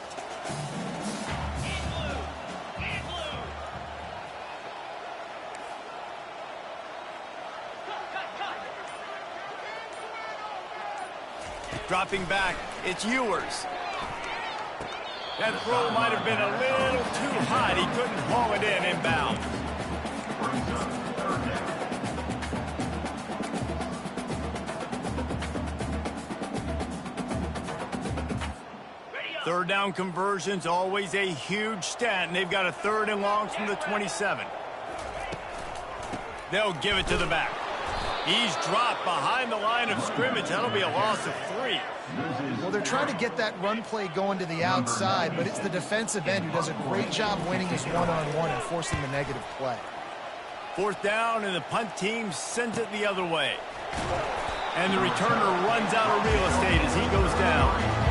Dropping back, it's Ewers. That throw might have been a little too high. He couldn't haul it in inbound. Third down conversions, always a huge stat, and they've got a 3rd and long from the 27. They'll give it to the back. He's dropped behind the line of scrimmage. That'll be a loss of 3. Well, they're trying to get that run play going to the outside, but it's the defensive end who does a great job winning his one-on-one and forcing the negative play. 4th down, and the punt team sends it the other way. And the returner runs out of real estate as he goes down.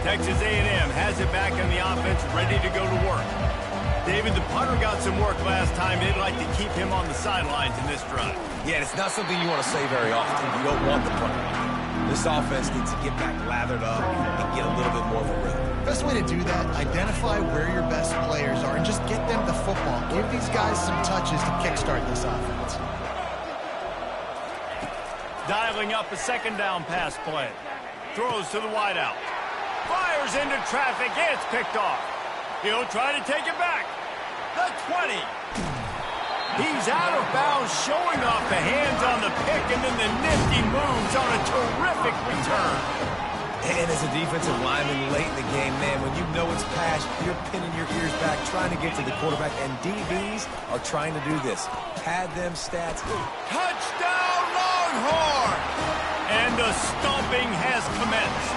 Texas A&M has it back on the offense, ready to go to work. David, the punter got some work last time. They'd like to keep him on the sidelines in this drive. Yeah, it's not something you want to say very often. You don't want the punter. This offense needs to get back lathered up and get a little bit more of a rhythm. Best way to do that, identify where your best players are and just get them the football. Give these guys some touches to kickstart this offense. Dialing up a 2nd down pass play. Throws to the wideout. Fires into traffic. It's picked off. He'll try to take it back. The 20. He's out of bounds, showing off the hands on the pick, and then the nifty moves on a terrific return. And as a defensive lineman late in the game, man, when you know it's pass, you're pinning your ears back, trying to get to the quarterback, and DBs are trying to do this. Pad them stats. Touchdown, Longhorn! And the stomping has commenced.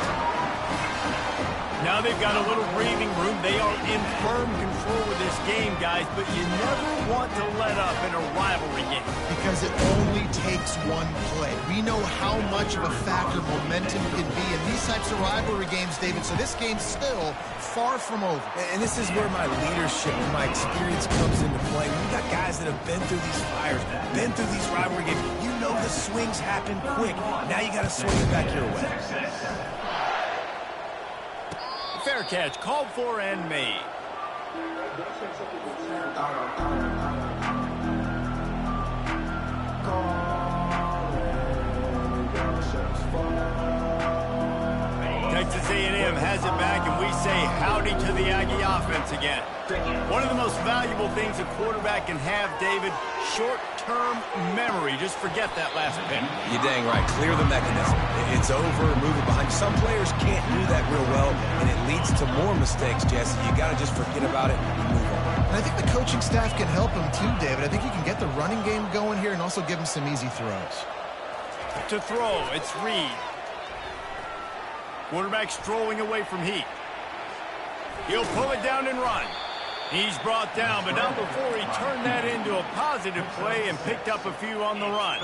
Now they've got a little breathing room. They are in firm control of this game, guys, but you never want to let up in a rivalry game. Because it only takes one play. We know how much of a factor momentum can be in these types of rivalry games, David, so this game's still far from over. And this is where my leadership and my experience comes into play. We got guys that have been through these fires, been through these rivalry games. You know the swings happen quick. Now you got to swing it back your way. Fair catch, called for and made. Texas A&M has it back, and we say howdy to the Aggie offense again. One of the most valuable things a quarterback can have, David, short-term memory. Just forget that last pick. You're dang right. Clear the mechanism. It's over, move it behind. Some players can't do that real well, and it leads to more mistakes, Jesse. You got to just forget about it and move on. And I think the coaching staff can help him too, David. I think he can get the running game going here and also give him some easy throws. To throw, it's Reed. Quarterback strolling away from Heat. He'll pull it down and run. He's brought down, but not before he turned that into a positive play and picked up a few on the run.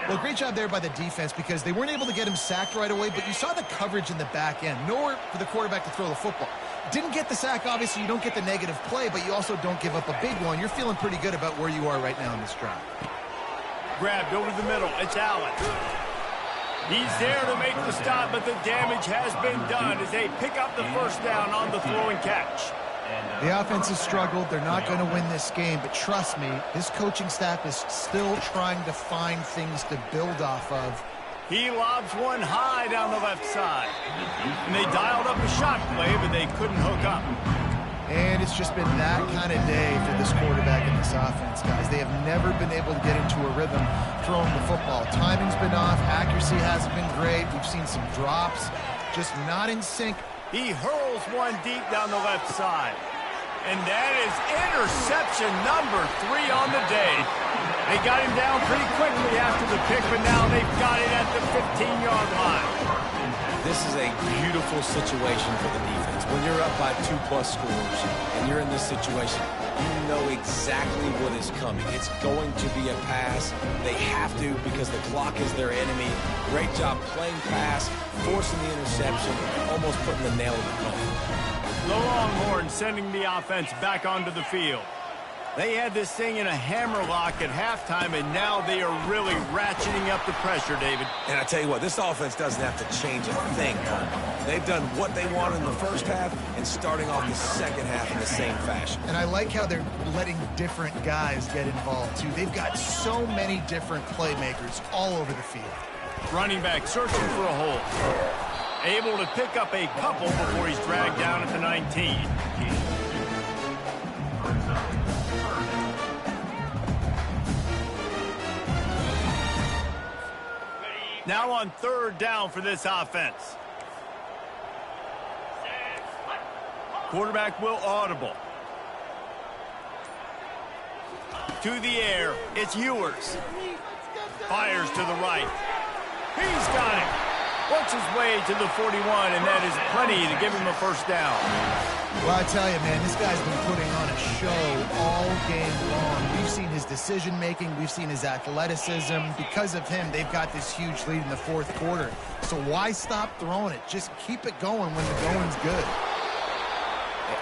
Well, great job there by the defense because they weren't able to get him sacked right away, but you saw the coverage in the back end. Nowhere for the quarterback to throw the football. Didn't get the sack, obviously. You don't get the negative play, but you also don't give up a big one. You're feeling pretty good about where you are right now in this drive. Grabbed over the middle. It's Allen. He's there to make the stop, but the damage has been done as they pick up the first down on the throw and catch. The offense has struggled. They're not going to win this game, but trust me, this coaching staff is still trying to find things to build off of. He lobs one high down the left side. And they dialed up a shot play, but they couldn't hook up. And it's just been that kind of day for this quarterback and this offense, guys. They have never been able to get into a rhythm throwing the football. Timing's been off. Accuracy hasn't been great. We've seen some drops. Just not in sync. He hurls one deep down the left side. And that is interception number 3 on the day. They got him down pretty quickly after the pick, but now they've got it at the 15-yard line. This is a beautiful situation for the defense. When you're up by 2+ scores and you're in this situation, you know exactly what is coming. It's going to be a pass. They have to because the clock is their enemy. Great job playing pass, forcing the interception, almost putting the nail in the coffin. The Longhorns sending the offense back onto the field. They had this thing in a hammerlock at halftime, and now they are really ratcheting up the pressure, David. And I tell you what, this offense doesn't have to change a thing. They've done what they wanted in the first half and starting off the second half in the same fashion. And I like how they're letting different guys get involved, too. They've got so many different playmakers all over the field. Running back searching for a hole. Able to pick up a couple before he's dragged down at the 19. Now on 3rd down for this offense. Quarterback will audible. To the air, it's Ewers. Fires to the right. He's got it. Works his way to the 41, and that is plenty to give him a first down. Well, I tell you, man, this guy's been putting on a show all game long. We've seen his decision-making. We've seen his athleticism. Because of him, they've got this huge lead in the 4th quarter. So why stop throwing it? Just keep it going when the going's good.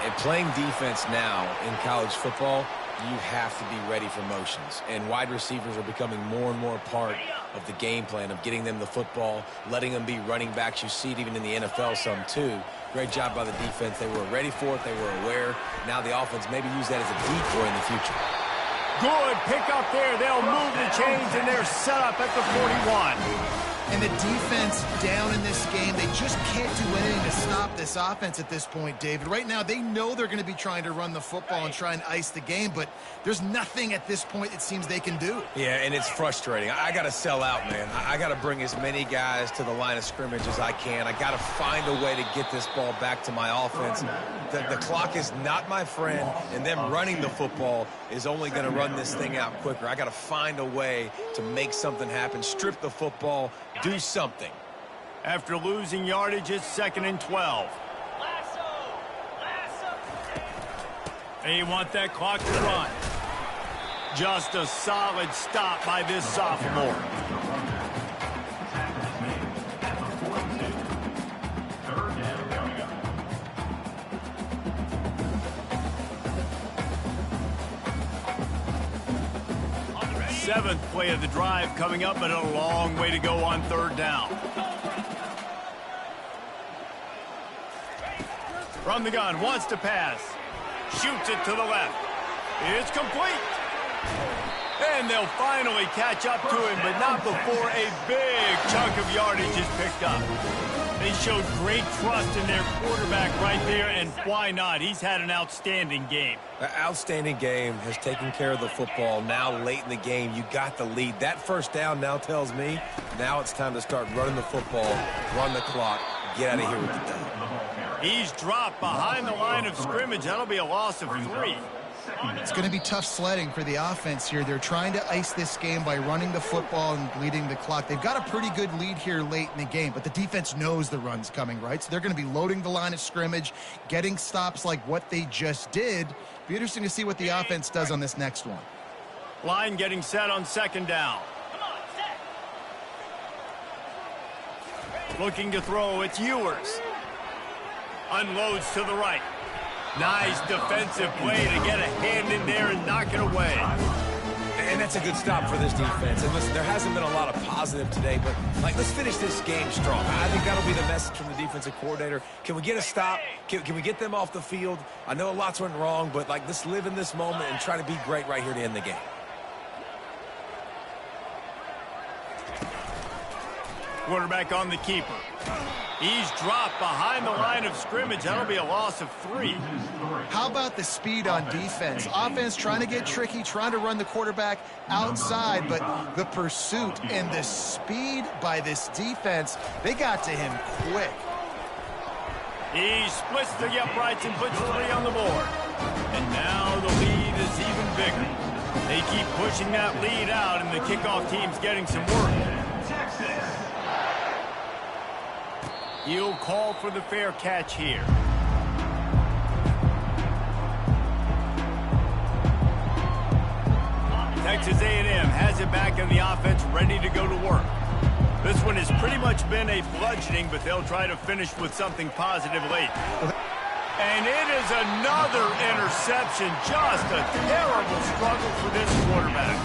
And playing defense now in college football, you have to be ready for motions. And wide receivers are becoming more and more part of the game plan of getting them the football, letting them be running backs. You see it even in the NFL some too. Great job by the defense. They were ready for it. They were aware. Now the offense maybe use that as a decoy in the future. Good pick up there. They'll move the chains, and they're set up at the 41. And the defense down in this game, they just can't do anything to stop this offense at this point, David. Right now, they know they're going to be trying to run the football and try and ice the game, but there's nothing at this point it seems they can do. Yeah, and it's frustrating. I got to sell out, man. I got to bring as many guys to the line of scrimmage as I can. I got to find a way to get this ball back to my offense. The clock is not my friend, and them running the football is only going to run this thing out quicker. I got to find a way to make something happen, strip the football, do something. After losing yardage, it's 2nd and 12. They want that clock to run. Just a solid stop by this sophomore. Seventh play of the drive coming up, but a long way to go on 3rd down. From the gun, wants to pass. Shoots it to the left. It's complete. And they'll finally catch up to him, but not before a big chunk of yardage is picked up. They showed great trust in their quarterback right there, and why not? He's had an outstanding game. An outstanding game, has taken care of the football. Now late in the game, you got the lead. That first down now tells me now it's time to start running the football, run the clock, get out of here with the dub. He's dropped behind the line of scrimmage. That'll be a loss of 3. It's going to be tough sledding for the offense here. They're trying to ice this game by running the football and bleeding the clock. They've got a pretty good lead here late in the game, but the defense knows the run's coming, right? So they're going to be loading the line of scrimmage, getting stops like what they just did. Be interesting to see what the offense does on this next one. Line getting set on second down. Looking to throw, it's Ewers. Unloads to the right. Nice defensive play to get a hand in there and knock it away. And that's a good stop for this defense. And listen, there hasn't been a lot of positive today, but let's finish this game strong. I think that'll be the message from the defensive coordinator. Can we get a stop? Can we get them off the field? I know lots went wrong, but let's live in this moment and try to be great right here to end the game. Quarterback on the keeper. He's dropped behind the line of scrimmage. That'll be a loss of 3. How about the speed on defense? Offense trying to get tricky, trying to run the quarterback outside, but the pursuit and the speed by this defense, they got to him quick. He splits the uprights and puts 3 on the board. And now the lead is even bigger. They keep pushing that lead out, and the kickoff team's getting some work. He'll call for the fair catch here. Texas A&M has it back in the offense, ready to go to work. This one has pretty much been a bludgeoning, but they'll try to finish with something positive late. And it is another interception. Just a terrible struggle for this quarterback.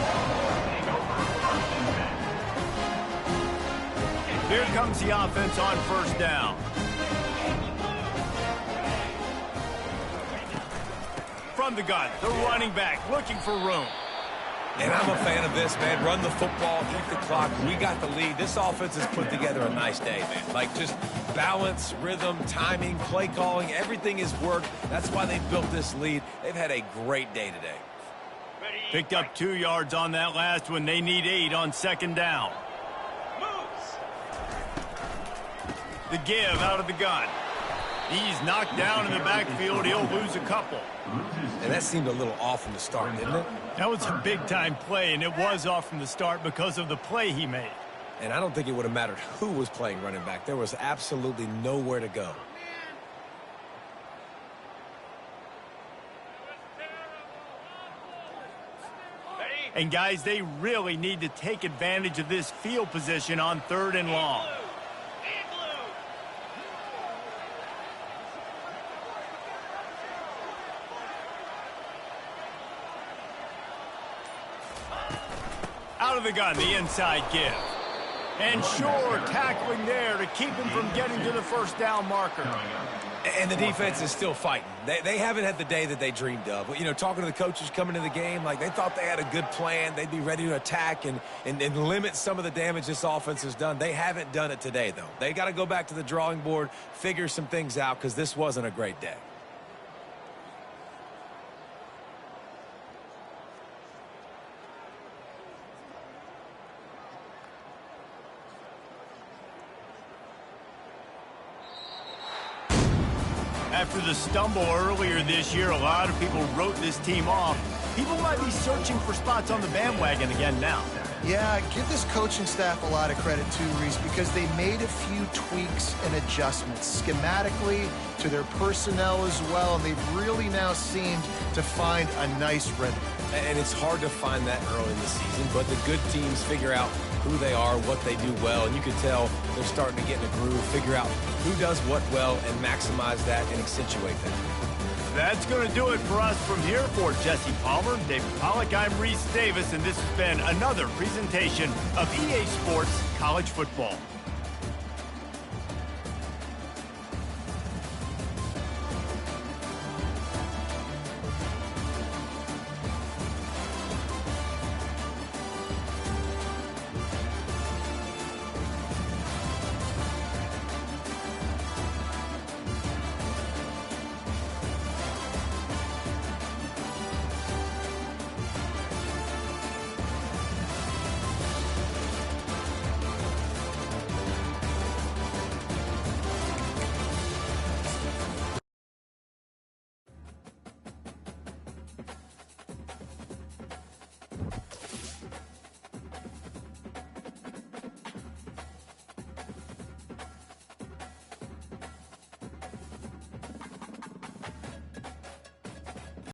Here comes the offense on first down. From the gun, the running back looking for room. And I'm a fan of this, man. Run the football, eat the clock. We got the lead. This offense has put together a nice day, man. Just balance, rhythm, timing, play calling, everything has worked. That's why they built this lead. They've had a great day today. Picked up 2 yards on that last one. They need 8 on second down. The give out of the gun. He's knocked down in the backfield. He'll lose a couple. And that seemed a little off from the start, didn't it? That was a big-time play, and it was off from the start because of the play he made. And I don't think it would have mattered who was playing running back. There was absolutely nowhere to go. And, guys, they really need to take advantage of this field position on 3rd and long. Out of the gun, the inside give. And sure, tackling there to keep him from getting to the first down marker. And the defense is still fighting. They haven't had the day that they dreamed of. You know, talking to the coaches coming into the game, they thought they had a good plan. They'd be ready to attack and limit some of the damage this offense has done. They haven't done it today, though. They got to go back to the drawing board, figure some things out, because this wasn't a great day. After the stumble earlier this year, a lot of people wrote this team off. People might be searching for spots on the bandwagon again now. Yeah, give this coaching staff a lot of credit too, Reese, because they made a few tweaks and adjustments schematically to their personnel as well, and they've really now seemed to find a nice rhythm. And it's hard to find that early in the season, but the good teams figure out who they are, what they do well, and you can tell they're starting to get in a groove, figure out who does what well, and maximize that and accentuate that. That's going to do it for us from here. For Jesse Palmer, David Pollack, I'm Reese Davis, and this has been another presentation of EA Sports College Football.